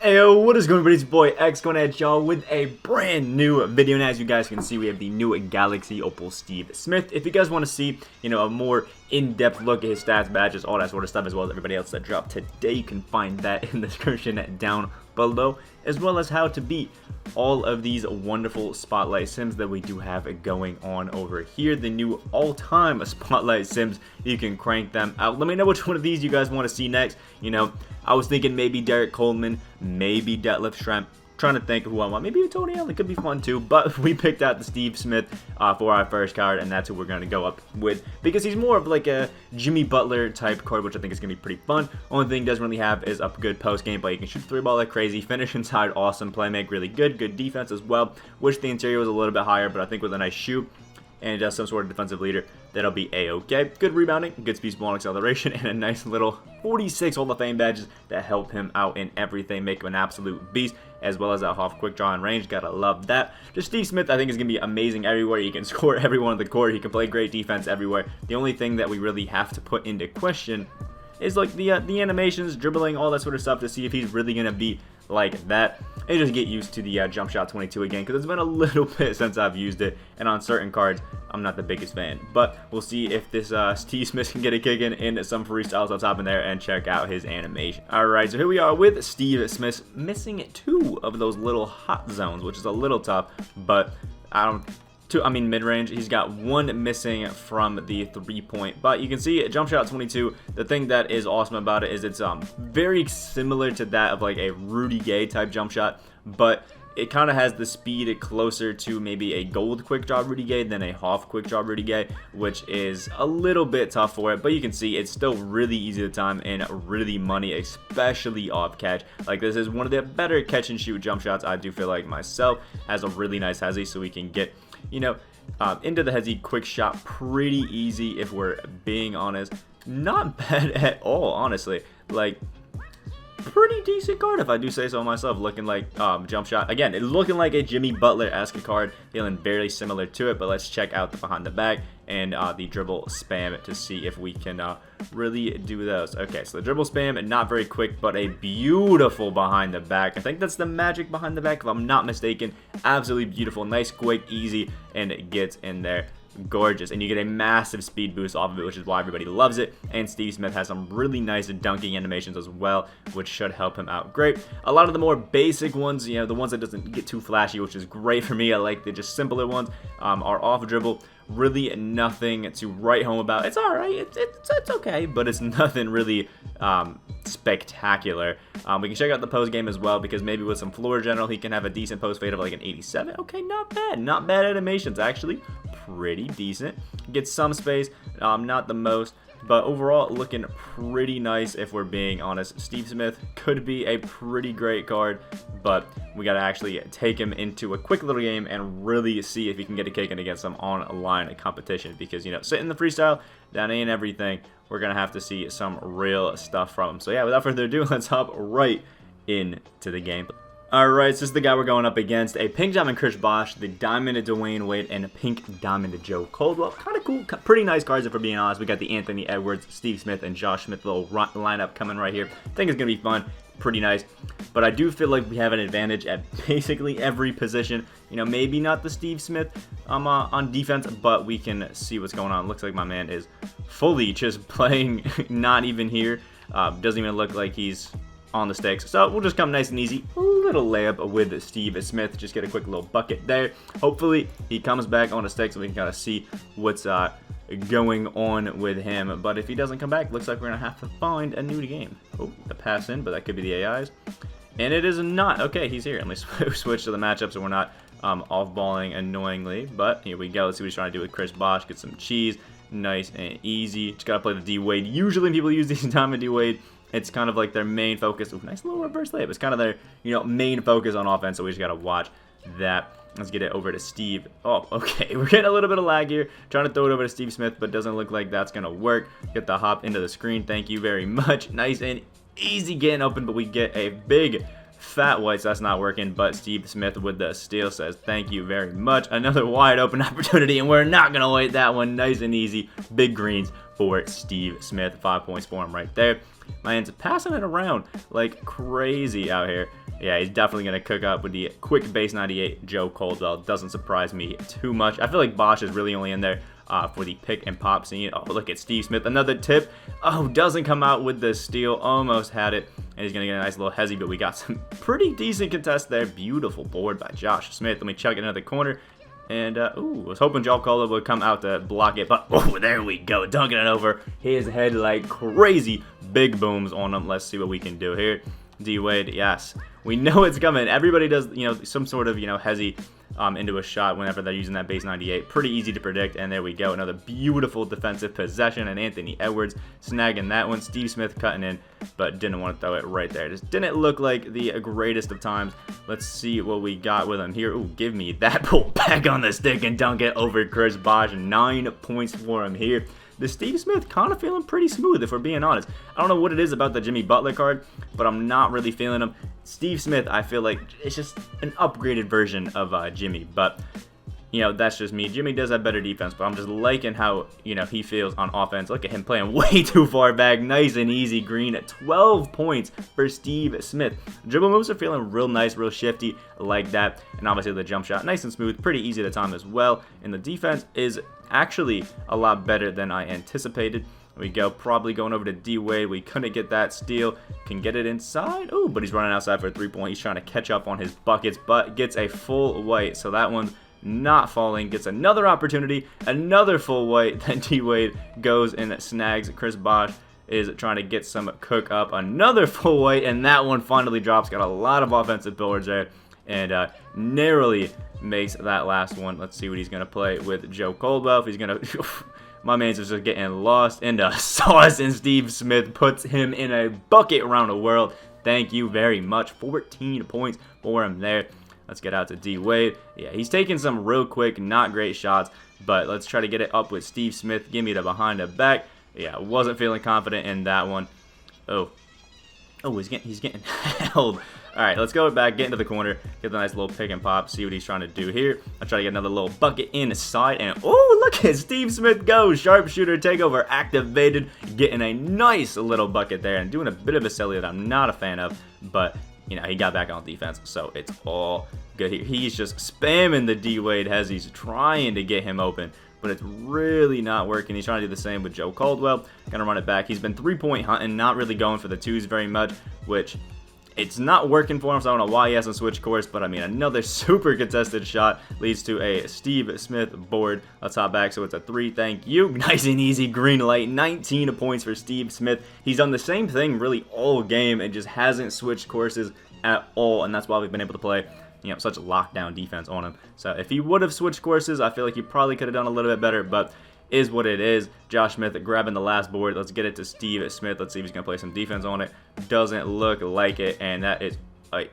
Ayo, what is going on, everybody? It's your boy X going at y'all with a brand new video, and as you guys can see, we have the new Galaxy OPAL Steve Smith. If you guys want to see, a more in-depth look at his stats, badges, all that sort of stuff, as well as everybody else that dropped today, you can find that in the description down below, as well as how to beat all of these wonderful Spotlight Sims that we do have going on over here. The new all-time Spotlight Sims, you can crank them out. Let me know which one of these you guys want to see next. I was thinking maybe Derek Coleman, maybe Detlef Schrempf. Trying to think of who I want. Maybe Tony Allen could be fun too, but we picked out the Steve Smith for our first card, and that's who we're going to go up with because he's more of like a Jimmy Butler type card, which I think is going to be pretty fun. Only thing he doesn't really have is a good post game play. You can shoot three ball like crazy, finish inside, awesome, play make really good defense as well. Wish the interior was a little bit higher, but I think with a nice shoot and just some sort of defensive leader, that'll be a-okay. Good rebounding, good speed, ball, and acceleration, and a nice little 46 Hall of Fame badges that help him out in everything, make him an absolute beast, as well as that half quick draw and range. Gotta love that. Just Steve Smith, I think, is gonna be amazing everywhere. He can score everyone on the court. He can play great defense everywhere. The only thing that we really have to put into question is like the animations, dribbling, all that sort of stuff to see if he's really gonna be like that. And just get used to the jump shot 22 again, because it's been a little bit since I've used it, and on certain cards I'm not the biggest fan. But we'll see if this Steve Smith can get it kicking in some freestyles on top in there and check out his animation. Alright, so here we are with Steve Smith, missing 2 of those little hot zones, which is a little tough, but mid-range. He's got 1 missing from the 3-point, but you can see jump shot 22. The thing that is awesome about it is it's very similar to that of like a Rudy Gay type jump shot, but it kind of has the speed closer to maybe a gold quick draw Rudy Gay than a half quick draw Rudy Gay, which is a little bit tough for it, but you can see it's still really easy to time and really money, especially off catch. Like, this is one of the better catch and shoot jump shots. I do feel like myself has a really nice hezzy, so we can get into the hezzy quick shot pretty easy if we're being honest. Not bad at all, honestly. Like, pretty decent card if I do say so myself. Looking like jump shot again, it's looking like a Jimmy Butler-esque card, feeling very similar to it. But let's check out the behind the back and the dribble spam to see if we can really do those. Okay, so the dribble spam, not very quick, but a beautiful behind the back. I think that's the magic behind the back if I'm not mistaken. Absolutely beautiful, nice, quick, easy, and it gets in there. Gorgeous, and you get a massive speed boost off of it, which is why everybody loves it. And Steve Smith has some really nice dunking animations as well, which should help him out great. A lot of the more basic ones, the ones that doesn't get too flashy, which is great for me. I like the just simpler ones, are off dribble. Really nothing to write home about. It's all right, it's okay, but it's nothing really spectacular. We can check out the post game as well, because maybe with some floor general he can have a decent post fade of like an 87. Okay, not bad animations, actually pretty decent. Gets some space, not the most, but overall looking pretty nice if we're being honest. Steve Smith could be a pretty great card, but we got to actually take him into a quick little game and really see if he can get a kicking against some online competition, because sitting the freestyle, that ain't everything. We're gonna have to see some real stuff from him. So yeah, without further ado, let's hop right into the game. Alright, so this is the guy we're going up against. A pink diamond Chris Bosh, the diamond Dwayne Wade, and a pink diamond Joe Caldwell. Kind of cool, pretty nice cards if we're being honest. We got the Anthony Edwards, Steve Smith, and Josh Smith little lineup coming right here. I think it's going to be fun, pretty nice. But I do feel like we have an advantage at basically every position. Maybe not the Steve Smith on defense, but we can see what's going on. Looks like my man is fully just playing, not even here. Doesn't even look like he's on the sticks, so we'll just come nice and easy. A little layup with Steve Smith, just get a quick little bucket there. Hopefully he comes back on the sticks so we can kind of see what's going on with him. But if he doesn't come back, looks like we're gonna have to find a new game. Oh, the pass in, but that could be the AIs, and it is not. Okay, he's here. Let me switch to the matchup so we're not off balling annoyingly. But here we go. Let's see what he's trying to do with Chris Bosh. Get some cheese, nice and easy. Just gotta play the D Wade. Usually people use these diamond D Wade, it's kind of like their main focus. Ooh, nice little reverse layup. It's kind of their, main focus on offense, so we just got to watch that. Let's get it over to Steve. Oh, okay. We're getting a little bit of lag here. Trying to throw it over to Steve Smith, but doesn't look like that's going to work. Get the hop into the screen. Thank you very much. Nice and easy getting open, but we get a big fat white, so that's not working. But Steve Smith with the steal says thank you very much. Another wide open opportunity, and we're not going to wait that one. Nice and easy. Big greens for Steve Smith. 5 points for him right there. My man's passing it around like crazy out here. yeah, he's definitely going to cook up with the quick base 98 Joe Caldwell. Doesn't surprise me too much. I feel like Bosch is really only in there for the pick and pop scene. Oh, look at Steve Smith. Another tip. Oh, doesn't come out with the steal. Almost had it. And he's going to get a nice little hezzy, but we got some pretty decent contests there. Beautiful board by Josh Smith. Let me chuck it into the corner. And, ooh, I was hoping Joe Caldwell would come out to block it, but, oh, there we go. Dunking it over his head like crazy. Big booms on him. Let's see what we can do here. D-Wade, yes. We know it's coming. Everybody does, you know, some sort of, you know, hezzy into a shot whenever they're using that base 98. Pretty easy to predict, and there we go. Another beautiful defensive possession, and Anthony Edwards snagging that one. Steve Smith cutting in, but didn't want to throw it right there. Just didn't look like the greatest of times. Let's see what we got with him here. Ooh, give me that. Pull back on the stick and dunk it over Chris Bosh. 9 points for him here. The Steve Smith kind of feeling pretty smooth, if we're being honest. I don't know what it is about the Jimmy Butler card, but I'm not really feeling him. Steve Smith, I feel like it's just an upgraded version of Jimmy, but, you know, that's just me. Jimmy does have better defense, but I'm just liking how, you know, he feels on offense. Look at him playing way too far back. Nice and easy green at 12 points for Steve Smith. Dribble moves are feeling real nice, real shifty like that, and obviously the jump shot, nice and smooth, pretty easy to time as well, and the defense is actually a lot better than I anticipated. We go, probably going over to D-Wade. We couldn't get that steal. Can get it inside. Oh, but he's running outside for a 3-point. He's trying to catch up on his buckets, but gets a full white. So that one's not falling. Gets another opportunity. Another full white. Then D-Wade goes and snags. Chris Bosh is trying to get some cook up. Another full white, and that one finally drops. Got a lot of offensive boards there, and narrowly makes that last one. Let's see what he's going to play with Joe Caldwell. If he's going to... My man's just getting lost in the sauce, and Steve Smith puts him in a bucket around the world. Thank you very much. 14 points for him there. Let's get out to D-Wade. Yeah, he's taking some real quick, not great shots, but let's try to get it up with Steve Smith. Give me the behind the back. Yeah, wasn't feeling confident in that one. Oh, he's getting held. All right, let's go back, get into the corner, get the nice little pick and pop, see what he's trying to do here. I'll try to get another little bucket inside, and oh, look at Steve Smith go. Sharpshooter takeover activated, getting a nice little bucket there and doing a bit of a silly that I'm not a fan of, but, you know, he got back on defense, so it's all good here. He's just spamming the D-Wade as he's trying to get him open, but it's really not working. He's trying to do the same with Joe Caldwell. Gonna run it back. He's been 3-point hunting, not really going for the twos very much, which... it's not working for him, so I don't know why he hasn't switched course, but I mean, another super contested shot leads to a Steve Smith board. Let's hop back, so it's a 3, thank you. Nice and easy green light, 19 points for Steve Smith. He's done the same thing really all game and just hasn't switched courses at all, and that's why we've been able to play, you know, such lockdown defense on him. So if he would have switched courses, I feel like he probably could have done a little bit better, but is what it is. Josh Smith grabbing the last board. Let's get it to Steve Smith. Let's see if he's going to play some defense on it. Doesn't look like it, and that is a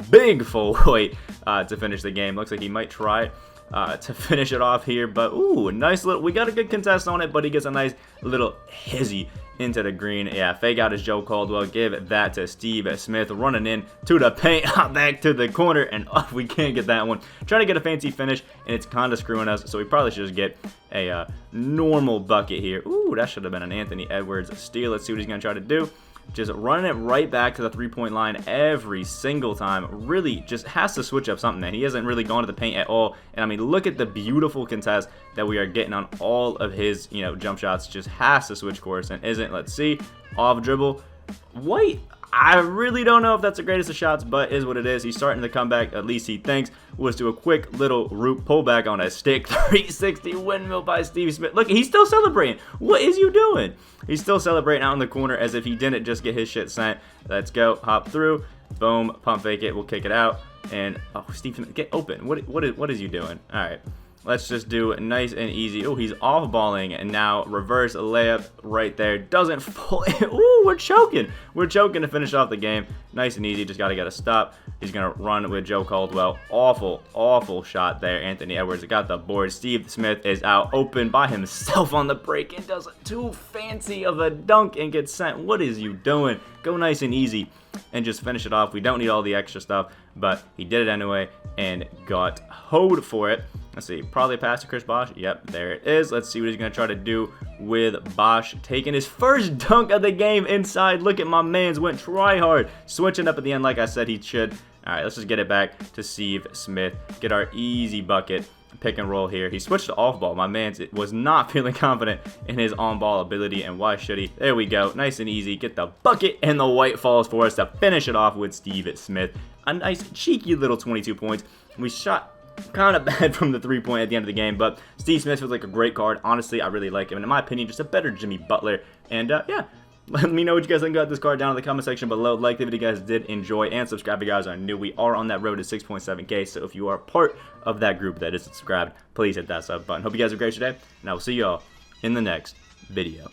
big full weight to finish the game. Looks like he might try to finish it off here, but ooh, nice little, we got a good contest on it, but he gets a nice little hizzy into the green. Yeah, fake out is Joe Caldwell. Give that to Steve Smith, running in to the paint, back to the corner, and we can't get that one. Trying to get a fancy finish, and it's kind of screwing us, so we probably should just get a normal bucket here. Ooh, that should have been an Anthony Edwards steal. Let's see what he's going to try to do. Just running it right back to the 3-point line every single time. Really just has to switch up something, man. He hasn't really gone to the paint at all. And I mean, look at the beautiful contest that we are getting on all of his, you know, jump shots. Just has to switch course and isn't. Let's see. Off dribble. Wait. I really don't know if that's the greatest of shots, but is what it is. He's starting to come back, at least he thinks. Was to a quick little root pullback on a stick. 360 windmill by Steve Smith. Look, he's still celebrating. What is you doing? He's still celebrating out in the corner as if he didn't just get his shit sent. Let's go. Hop through. Boom. Pump fake it. We'll kick it out. And, oh, Steve Smith, get open. What is you doing? All right. Let's just do it nice and easy. Oh, he's off balling, and now reverse layup right there. Doesn't fall. Ooh, we're choking. We're choking to finish off the game. Nice and easy. Just got to get a stop. He's going to run with Joe Caldwell. Awful, awful shot there. Anthony Edwards got the board. Steve Smith is out open by himself on the break and does too fancy of a dunk and gets sent. What is you doing? Go nice and easy and just finish it off. We don't need all the extra stuff, but he did it anyway and got hoed for it. Let's see, probably a pass to Chris Bosh. Yep, there it is. Let's see what he's going to try to do with Bosh taking his first dunk of the game inside. Look at my man's went try hard, switching up at the end like I said he should. All right, let's just get it back to Steve Smith. Get our easy bucket. Pick and roll here. He switched to off ball. My man was not feeling confident in his on ball ability, and why should he? There we go. Nice and easy. Get the bucket, and the white falls for us to finish it off with Steve Smith. A nice cheeky little 22 points. We shot kind of bad from the 3-point at the end of the game, but Steve Smith was like a great card. Honestly, I really like him, and in my opinion, just a better Jimmy Butler. And yeah, let me know what you guys think about this card down in the comment section below. Like the video, guys did enjoy, and subscribe if you guys are new. We are on that road to 6.7K, so if you are part of that group that is subscribed, please hit that sub button. Hope you guys have a great day, and I will see y'all in the next video.